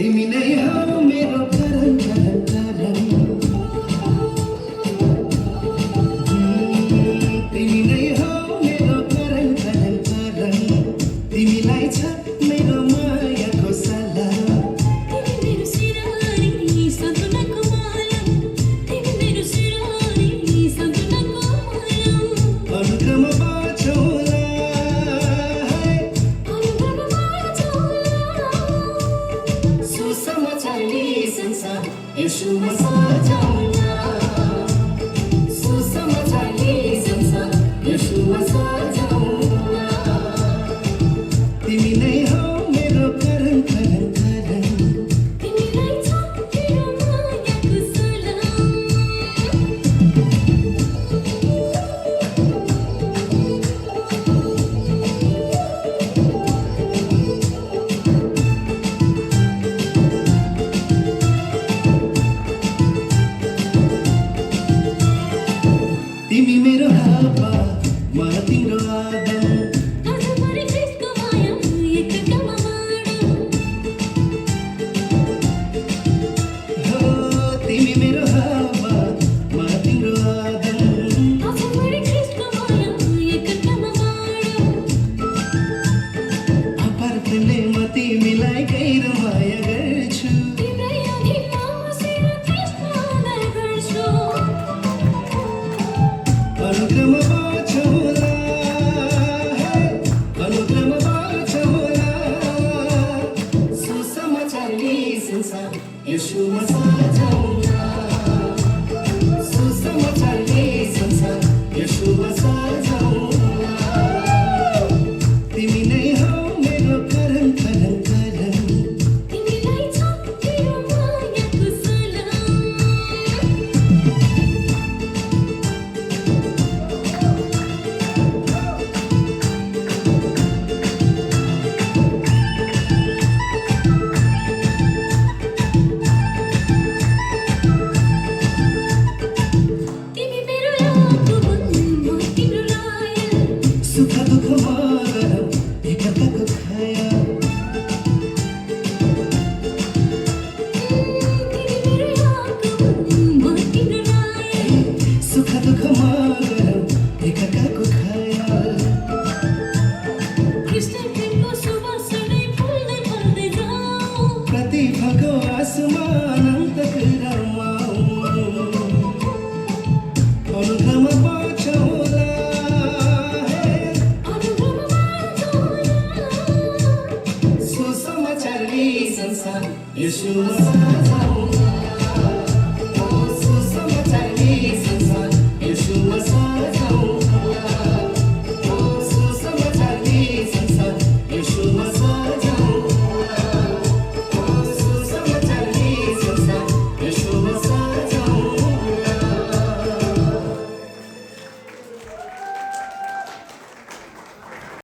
तिमी नै हौ मेरो करण करण करण तिमी नै हौ मेरो करण करण करण तिमीलाई छ मेरो मायाको सलाम तिमी मेरो सिरानी सन्तुनाको माला तिमी मेरो सिरानी सन्तुनाको माला अनुक्रम बाँचौँला अनुक्रम बाँचौँला सुसमाचारले संसार यसोमा सजाउँला सुसमाचारले संसार यसोमा सजाउँला तिमी नै हौ मेरो करण करण करण तिमीलाई छ मेरो मायाको सलाम तिमी मेरो हावा म तिम्रो आदम आज परे ख्रिस्टको माया एकतामा बाँडौँ हो तिमी मेरो हावा म तिम्रो आदम आज परे ख्रिस्टको माया एकतामा बाँडौँ अपार प्रेमले म तिमीलाई गहिरो माया गर्छु तिम्रै अधीनमा म सेवा ख्रिस्टमा आदर गर्छु अनुक्रम बाँचौँला अनुक्रम बाँचौँला सुसमाचारले संसार यसोमा सजाउँला सुसमाचारले संसार यसोमा सजाउँला तिमी नै हौ मेरो करण करण करण तिमीलाई छ मेरो मायाको सलाम तिमी मेरो यादको हुन् म तिम्रो रायल सुख दुःखमा गरौँ एकताको खयाल तिमी मेरो यादको हुन् म तिम्रो रायल सुख दुःखमा गरौँ एकताको खयाल क्रिस्टल प्रेमको सुवास सधैँ फुल्दै फल्दै जाऊ प्रतिभाको आसमान अन्तक रमाऊ अनुक्रम बाँचौँला अनुक्रम बाँचौँला सुसमाचारले संसार यसोमा सजाउँला